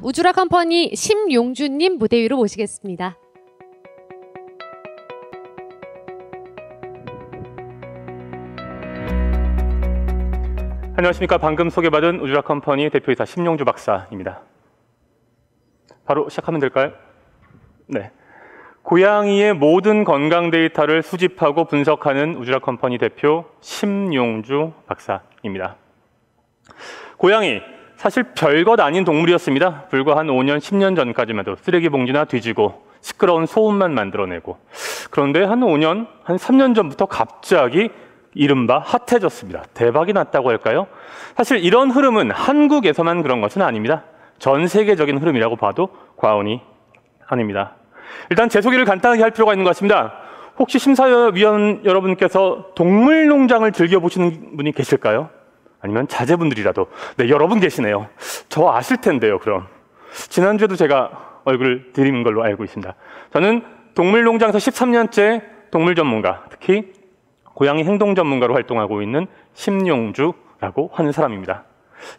우주라 컴퍼니 심용주님 무대 위로 모시겠습니다. 안녕하십니까. 방금 소개받은 우주라 컴퍼니 대표이사 심용주 박사입니다. 바로 시작하면 될까요? 네. 고양이의 모든 건강 데이터를 수집하고 분석하는 우주라 컴퍼니 대표 심용주 박사입니다. 고양이, 사실 별것 아닌 동물이었습니다. 불과 한 5년, 10년 전까지만 해도 쓰레기 봉지나 뒤지고 시끄러운 소음만 만들어내고, 그런데 한 5년, 한 3년 전부터 갑자기 이른바 핫해졌습니다. 대박이 났다고 할까요? 사실 이런 흐름은 한국에서만 그런 것은 아닙니다. 전 세계적인 흐름이라고 봐도 과언이 아닙니다. 일단 제 소개를 간단하게 할 필요가 있는 것 같습니다. 혹시 심사위원 여러분께서 동물농장을 즐겨보시는 분이 계실까요? 아니면 자제분들이라도. 네, 여러분 계시네요. 저 아실 텐데요, 그럼. 지난주에도 제가 얼굴을 드리는 걸로 알고 있습니다. 저는 동물농장에서 13년째 동물 전문가, 특히 고양이 행동 전문가로 활동하고 있는 심용주라고 하는 사람입니다.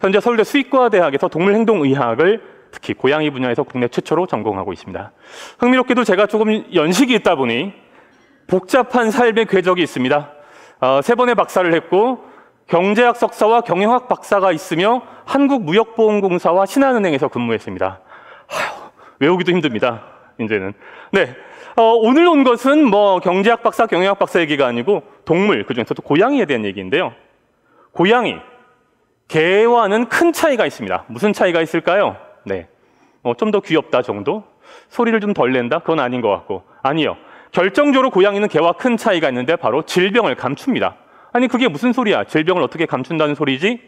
현재 서울대 수의과대학에서 동물행동의학을 특히 고양이 분야에서 국내 최초로 전공하고 있습니다. 흥미롭게도 제가 조금 연식이 있다 보니 복잡한 삶의 궤적이 있습니다. 3번의 박사를 했고 경제학 석사와 경영학 박사가 있으며 한국무역보험공사와 신한은행에서 근무했습니다. 외우기도 힘듭니다, 이제는. 네, 오늘 온 것은 경제학 박사, 경영학 박사 얘기가 아니고 동물, 그중에서도 고양이에 대한 얘기인데요. 고양이, 개와는 큰 차이가 있습니다. 무슨 차이가 있을까요? 네, 좀 더 귀엽다 정도? 소리를 좀 덜 낸다? 그건 아닌 것 같고. 아니요, 결정적으로 고양이는 개와 큰 차이가 있는데 바로 질병을 감춥니다. 아니, 그게 무슨 소리야? 질병을 어떻게 감춘다는 소리지?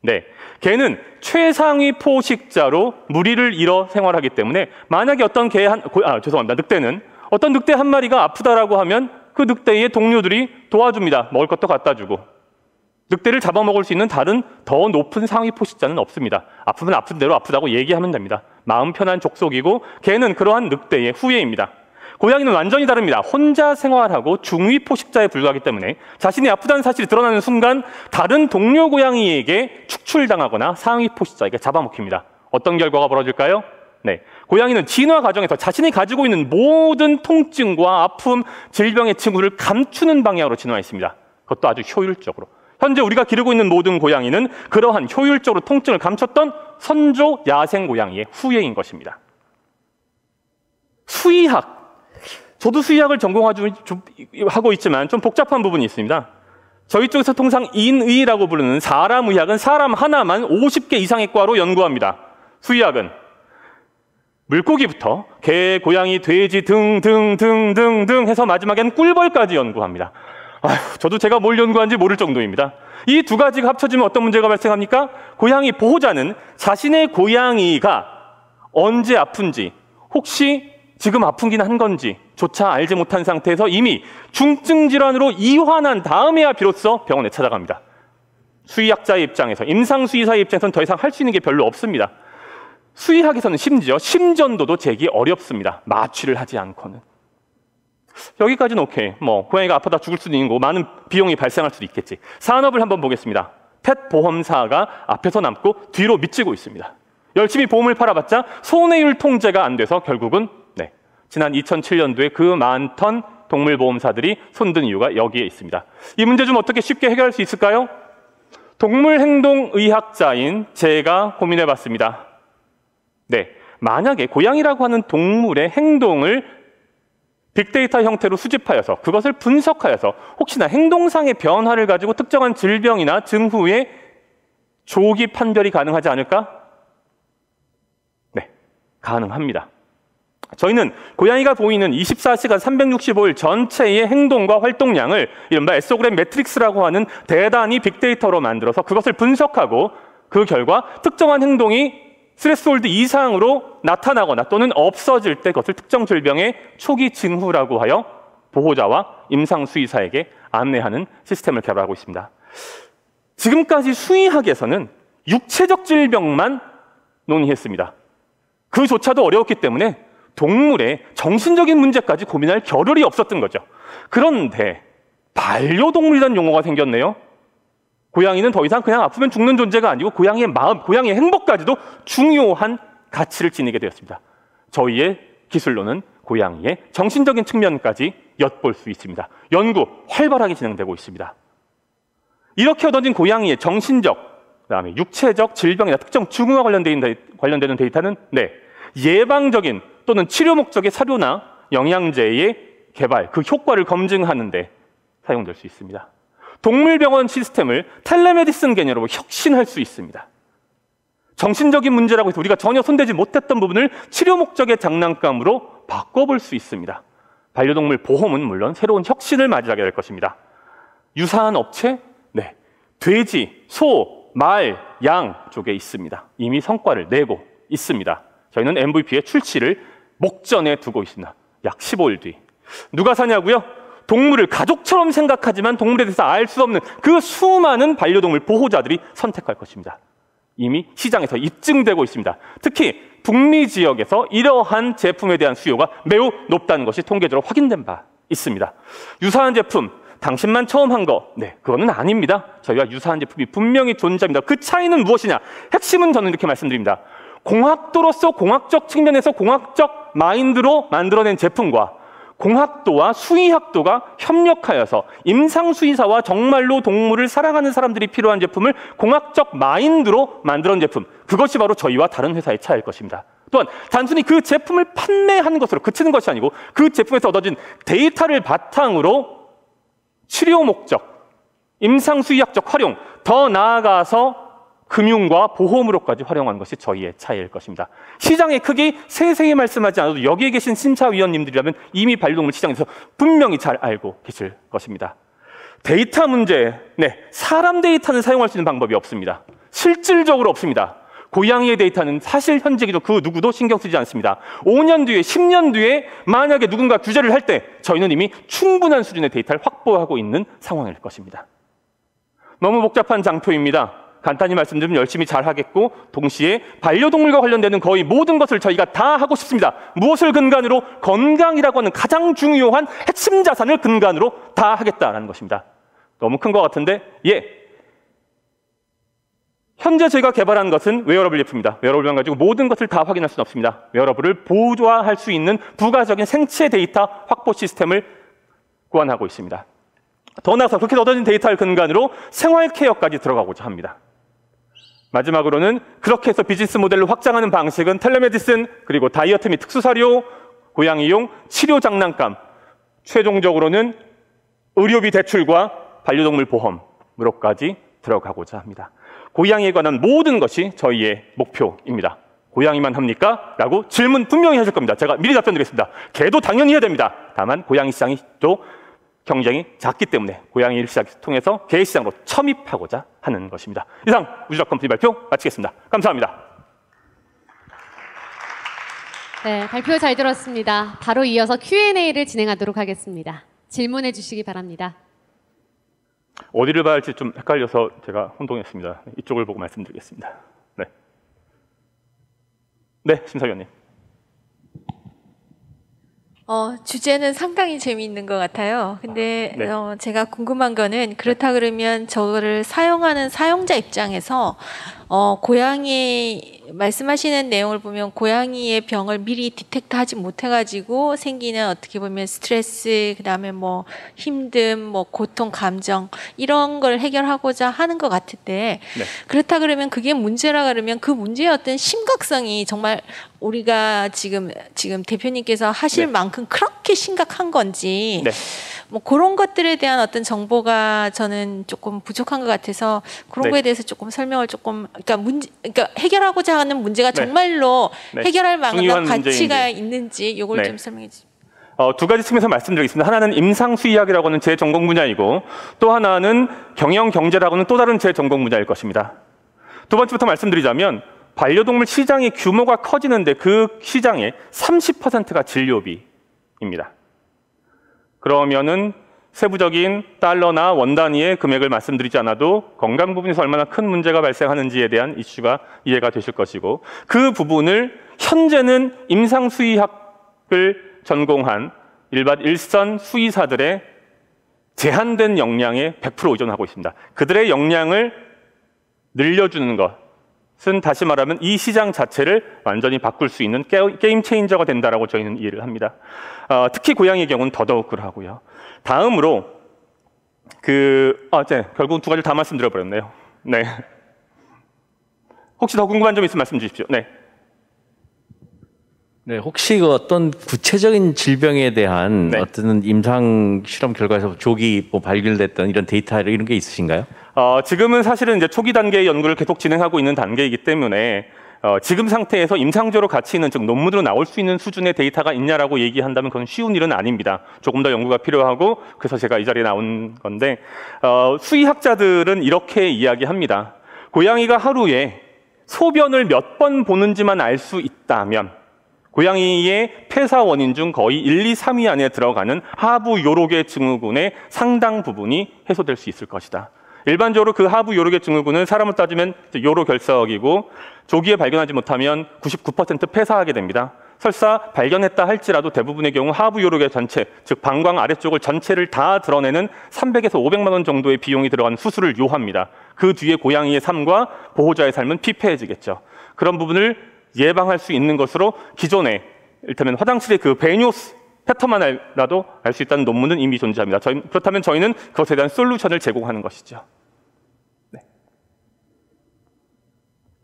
네, 개는 최상위 포식자로 무리를 이뤄 생활하기 때문에 만약에 어떤 늑대는 어떤 늑대 한 마리가 아프다라고 하면 그 늑대의 동료들이 도와줍니다. 먹을 것도 갖다 주고. 늑대를 잡아먹을 수 있는 다른 더 높은 상위 포식자는 없습니다. 아프면 아픈 대로 아프다고 얘기하면 됩니다. 마음 편한 족속이고 개는 그러한 늑대의 후예입니다. 고양이는 완전히 다릅니다. 혼자 생활하고 중위 포식자에 불과하기 때문에 자신이 아프다는 사실이 드러나는 순간 다른 동료 고양이에게 축출당하거나 상위 포식자에게 잡아먹힙니다. 어떤 결과가 벌어질까요? 네, 고양이는 진화 과정에서 자신이 가지고 있는 모든 통증과 아픔, 질병의 징후를 감추는 방향으로 진화했습니다. 그것도 아주 효율적으로. 현재 우리가 기르고 있는 모든 고양이는 그러한 효율적으로 통증을 감췄던 선조 야생 고양이의 후예인 것입니다. 수의학. 저도 수의학을 전공하고 있지만 좀 복잡한 부분이 있습니다. 저희 쪽에서 통상 인의라고 부르는 사람 의학은 사람 하나만 50개 이상의 과로 연구합니다. 수의학은 물고기부터 개, 고양이, 돼지 등등등등등 해서 마지막엔 꿀벌까지 연구합니다. 저도 제가 뭘 연구하는지 모를 정도입니다. 이 두 가지가 합쳐지면 어떤 문제가 발생합니까? 고양이 보호자는 자신의 고양이가 언제 아픈지, 혹시 지금 아픈긴 한 건지 조차 알지 못한 상태에서 이미 중증 질환으로 이환한 다음에야 비로소 병원에 찾아갑니다. 수의학자의 입장에서, 임상수의사의 입장에서는 더 이상 할 수 있는 게 별로 없습니다. 수의학에서는 심지어 심전도도 재기 어렵습니다. 마취를 하지 않고는. 여기까지는 오케이. 고양이가 아프다 죽을 수도 있는 거, 많은 비용이 발생할 수도 있겠지. 산업을 한번 보겠습니다. 펫 보험사가 앞에서 남고 뒤로 미치고 있습니다. 열심히 보험을 팔아봤자 손해율 통제가 안 돼서 결국은 지난 2007년도에 그 많던 동물보험사들이 손든 이유가 여기에 있습니다. 이 문제 좀 어떻게 쉽게 해결할 수 있을까요? 동물행동의학자인 제가 고민해봤습니다. 네, 만약에 고양이라고 하는 동물의 행동을 빅데이터 형태로 수집하여서 그것을 분석하여서 혹시나 행동상의 변화를 가지고 특정한 질병이나 증후의 조기 판별이 가능하지 않을까? 네, 가능합니다. 저희는 고양이가 보이는 24시간 365일 전체의 행동과 활동량을 이른바 에소그램 매트릭스라고 하는 대단히 빅데이터로 만들어서 그것을 분석하고 그 결과 특정한 행동이 스레스홀드 이상으로 나타나거나 또는 없어질 때 그것을 특정 질병의 초기 징후라고 하여 보호자와 임상수의사에게 안내하는 시스템을 개발하고 있습니다. 지금까지 수의학에서는 육체적 질병만 논의했습니다. 그조차도 어려웠기 때문에 동물의 정신적인 문제까지 고민할 겨를이 없었던 거죠. 그런데 반려동물이라는 용어가 생겼네요. 고양이는 더 이상 그냥 아프면 죽는 존재가 아니고 고양이의 마음, 고양이의 행복까지도 중요한 가치를 지니게 되었습니다. 저희의 기술로는 고양이의 정신적인 측면까지 엿볼 수 있습니다. 연구 활발하게 진행되고 있습니다. 이렇게 얻어진 고양이의 정신적, 그다음에 육체적 질병이나 특정 증후와 관련되는 데이터는 예방적인 또는 치료 목적의 사료나 영양제의 개발, 그 효과를 검증하는 데 사용될 수 있습니다. 동물병원 시스템을 텔레메디슨 개념으로 혁신할 수 있습니다. 정신적인 문제라고 해서 우리가 전혀 손대지 못했던 부분을 치료 목적의 장난감으로 바꿔볼 수 있습니다. 반려동물 보험은 물론 새로운 혁신을 맞이하게 될 것입니다. 유사한 업체? 돼지, 소, 말, 양 쪽에 있습니다. 이미 성과를 내고 있습니다. 저희는 MVP의 출시를 목전에 두고 있습니다. 약 15일 뒤. 누가 사냐고요? 동물을 가족처럼 생각하지만 동물에 대해서 알 수 없는 그 수많은 반려동물 보호자들이 선택할 것입니다. 이미 시장에서 입증되고 있습니다. 특히 북미 지역에서 이러한 제품에 대한 수요가 매우 높다는 것이 통계적으로 확인된 바 있습니다. 유사한 제품, 당신만 처음 한 거, 그거는 아닙니다. 저희와 유사한 제품이 분명히 존재합니다. 그 차이는 무엇이냐? 핵심은 저는 이렇게 말씀드립니다. 공학도로서 공학적 측면에서 공학적 마인드로 만들어낸 제품과 공학도와 수의학도가 협력하여서 임상수의사와 정말로 동물을 사랑하는 사람들이 필요한 제품을 공학적 마인드로 만들어낸 제품, 그것이 바로 저희와 다른 회사의 차이일 것입니다. 또한 단순히 그 제품을 판매하는 것으로 그치는 것이 아니고 그 제품에서 얻어진 데이터를 바탕으로 치료 목적, 임상수의학적 활용, 더 나아가서 금융과 보험으로까지 활용하는 것이 저희의 차이일 것입니다. 시장의 크기 세세히 말씀하지 않아도 여기에 계신 심사위원님들이라면 이미 반려동물 시장에서 분명히 잘 알고 계실 것입니다. 데이터 문제, 사람 데이터는 사용할 수 있는 방법이 없습니다. 실질적으로 없습니다. 고양이의 데이터는 사실 현재 기준 그 누구도 신경 쓰지 않습니다. 5년 뒤에, 10년 뒤에 만약에 누군가 규제를 할 때 저희는 이미 충분한 수준의 데이터를 확보하고 있는 상황일 것입니다. 너무 복잡한 장표입니다. 간단히 말씀드리면 열심히 잘 하겠고 동시에 반려동물과 관련되는 거의 모든 것을 저희가 다 하고 싶습니다. 무엇을 근간으로? 건강이라고 하는 가장 중요한 핵심 자산을 근간으로 다 하겠다라는 것입니다. 너무 큰 것 같은데 현재 저희가 개발한 것은 웨어러블 제품입니다. 웨어러블만 가지고 모든 것을 다 확인할 수는 없습니다. 웨어러블을 보조화할 수 있는 부가적인 생체 데이터 확보 시스템을 고안하고 있습니다. 더 나아가서 그렇게 얻어진 데이터를 근간으로 생활 케어까지 들어가고자 합니다. 마지막으로는 그렇게 해서 비즈니스 모델을 확장하는 방식은 텔레메디슨, 그리고 다이어트 및 특수사료, 고양이용 치료 장난감, 최종적으로는 의료비 대출과 반려동물 보험으로까지 들어가고자 합니다. 고양이에 관한 모든 것이 저희의 목표입니다. 고양이만 합니까? 라고 질문 분명히 하실 겁니다. 제가 미리 답변드리겠습니다. 개도 당연히 해야 됩니다. 다만 고양이 시장이 또 경쟁이 작기 때문에 고양이 시장을 통해서 개 시장으로 첨입하고자 하는 것입니다. 이상 우주락 컴퍼니 발표 마치겠습니다. 감사합니다. 발표 잘 들었습니다. 바로 이어서 Q&A를 진행하도록 하겠습니다. 질문해 주시기 바랍니다. 어디를 봐야 할지 좀 헷갈려서 제가 혼동했습니다. 이쪽을 보고 말씀드리겠습니다. 심사위원님. 주제는 상당히 재미있는 것 같아요. 근데 제가 궁금한 거는 그렇다 그러면 저거를 사용하는 사용자 입장에서 고양이 말씀하시는 내용을 보면 고양이의 병을 미리 디텍트하지 못해가지고 생기는 어떻게 보면 스트레스, 그다음에 뭐 힘듦, 뭐 고통, 감정 이런 걸 해결하고자 하는 것 같은데 그렇다 그러면 그게 문제라 그러면 그 문제의 어떤 심각성이 정말 우리가 지금 대표님께서 하실 만큼 그렇게 심각한 건지 뭐 그런 것들에 대한 어떤 정보가 저는 조금 부족한 것 같아서 그런 거에 대해서 조금 설명을 조금 그러니까 해결하고자 하는 문제가 정말로 해결할 만한 가치가 있는지 이걸 좀 설명해 주세요. 두 가지 측면에서 말씀드리겠습니다. 하나는 임상수의학이라고 하는 제 전공 분야이고 또 하나는 경영경제라고 하는 또 다른 제 전공 분야일 것입니다. 두 번째부터 말씀드리자면 반려동물 시장의 규모가 커지는데 그 시장의 30%가 진료비입니다. 그러면은 세부적인 달러나 원 단위의 금액을 말씀드리지 않아도 건강 부분에서 얼마나 큰 문제가 발생하는지에 대한 이슈가 이해가 되실 것이고 그 부분을 현재는 임상수의학을 전공한 일선 수의사들의 제한된 역량에 100% 의존하고 있습니다. 그들의 역량을 늘려주는 것, 것은 다시 말하면 이 시장 자체를 완전히 바꿀 수 있는 게임 체인저가 된다라고 저희는 이해를 합니다. 특히 고양이의 경우는 더더욱 그러하고요. 다음으로 결국 두 가지를 다 말씀드려버렸네요. 네. 혹시 더 궁금한 점 있으면 말씀 주십시오. 네. 네, 혹시 그 어떤 구체적인 질병에 대한 네. 어떤 임상 실험 결과에서 조기 발견됐던 이런 데이터 이런 게 있으신가요? 지금은 사실은 이제 초기 단계의 연구를 계속 진행하고 있는 단계이기 때문에 지금 상태에서 임상적으로 가치 있는, 즉 논문으로 나올 수 있는 수준의 데이터가 있냐라고 얘기한다면 그건 쉬운 일은 아닙니다. 조금 더 연구가 필요하고, 그래서 제가 이 자리에 나온 건데, 수의학자들은 이렇게 이야기합니다. 고양이가 하루에 소변을 몇 번 보는지만 알 수 있다면 고양이의 폐사 원인 중 거의 1, 2, 3위 안에 들어가는 하부 요로계 증후군의 상당 부분이 해소될 수 있을 것이다. 일반적으로 그 하부 요로계 증후군은 사람을 따지면 요로 결석이고, 조기에 발견하지 못하면 99% 폐사하게 됩니다. 설사 발견했다 할지라도 대부분의 경우 하부 요로계 전체, 즉 방광 아래쪽을 전체를 다 드러내는 300에서 500만 원 정도의 비용이 들어가는 수술을 요합니다. 그 뒤에 고양이의 삶과 보호자의 삶은 피폐해지겠죠. 그런 부분을 예방할 수 있는 것으로 기존에 이를테면 화장실의 그 배뇨 패턴만이라도 알 수 있다는 논문은 이미 존재합니다. 그렇다면 저희는 그것에 대한 솔루션을 제공하는 것이죠. 네.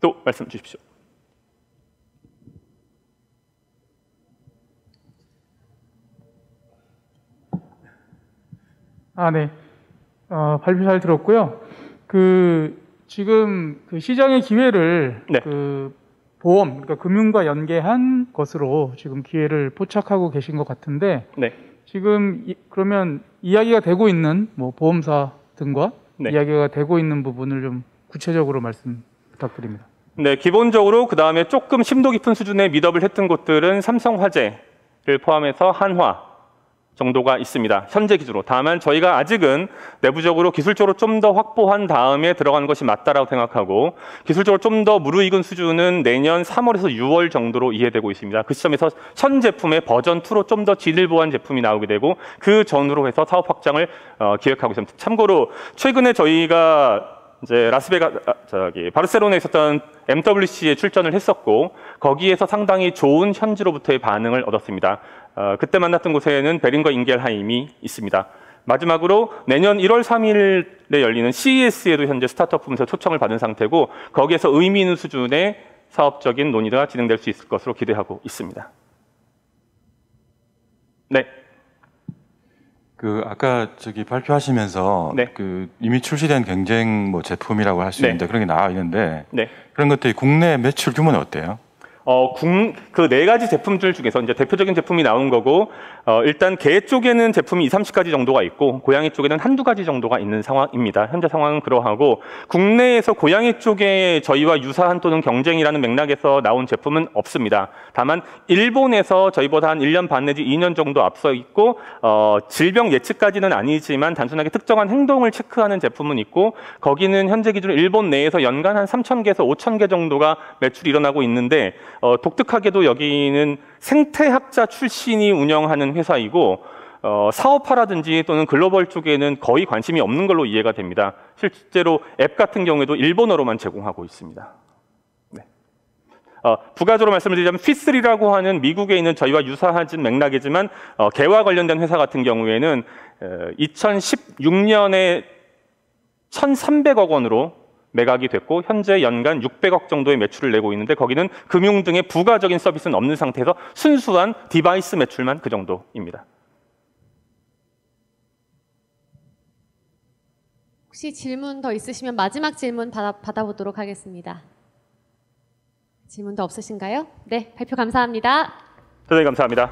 또 말씀 주십시오. 네. 발표 잘 들었고요. 지금 시장의 기회를 네. 보험, 그러니까 금융과 연계한 것으로 지금 기회를 포착하고 계신 것 같은데, 네. 지금 그러면 이야기가 되고 있는 보험사 등과 네. 이야기가 되고 있는 부분을 좀 구체적으로 말씀 부탁드립니다. 네, 기본적으로 그 다음에 조금 심도 깊은 수준의 미덥을 했던 곳들은 삼성화재를 포함해서 한화 정도가 있습니다. 현재 기준으로. 다만 저희가 아직은 내부적으로 기술적으로 좀 더 확보한 다음에 들어가는 것이 맞다라고 생각하고, 기술적으로 좀 더 무르익은 수준은 내년 3월에서 6월 정도로 이해되고 있습니다. 그 시점에서 현 제품의 버전 2로 좀 더 질을 보호한 제품이 나오게 되고, 그 전후로 해서 사업 확장을 기획하고 있습니다. 참고로 최근에 저희가 이제 바르셀로나에 있었던 MWC에 출전을 했었고, 거기에서 상당히 좋은 현지로부터의 반응을 얻었습니다. 그때 만났던 곳에는 베링거 인겔하임이 있습니다. 마지막으로 내년 1월 3일에 열리는 CES에도 현재 스타트업 부문에서 초청을 받은 상태고, 거기에서 의미 있는 수준의 사업적인 논의가 진행될 수 있을 것으로 기대하고 있습니다. 네. 아까 발표하시면서 네. 이미 출시된 경쟁 제품이라고 할 수 네. 있는데 그런 게 나와 있는데 네. 그런 것들이 국내 매출 규모는 어때요? 그 네 가지 제품들 중에서 이제 대표적인 제품이 나온 거고, 일단 개 쪽에는 제품이 20-30가지 정도가 있고, 고양이 쪽에는 한두 가지 정도가 있는 상황입니다. 현재 상황은 그러하고, 국내에서 고양이 쪽에 저희와 유사한 또는 경쟁이라는 맥락에서 나온 제품은 없습니다. 다만 일본에서 저희보다 한 1년 반 내지 2년 정도 앞서 있고, 질병 예측까지는 아니지만 단순하게 특정한 행동을 체크하는 제품은 있고, 거기는 현재 기준으로 일본 내에서 연간 한 3,000개에서 5,000개 정도가 매출이 일어나고 있는데, 독특하게도 여기는 생태학자 출신이 운영하는 회사이고, 사업화라든지 또는 글로벌 쪽에는 거의 관심이 없는 걸로 이해가 됩니다. 실제로 앱 같은 경우에도 일본어로만 제공하고 있습니다. 네. 부가적으로 말씀을 드리자면 피3라고 하는 미국에 있는 저희와 유사한 맥락이지만 개와 관련된 회사 같은 경우에는 2016년에 1,300억 원으로 매각이 됐고, 현재 연간 600억 정도의 매출을 내고 있는데, 거기는 금융 등의 부가적인 서비스는 없는 상태에서 순수한 디바이스 매출만 그 정도입니다. 혹시 질문 더 있으시면 마지막 질문 받아보도록 하겠습니다. 질문 더 없으신가요? 네, 발표 감사합니다. 대단히 감사합니다.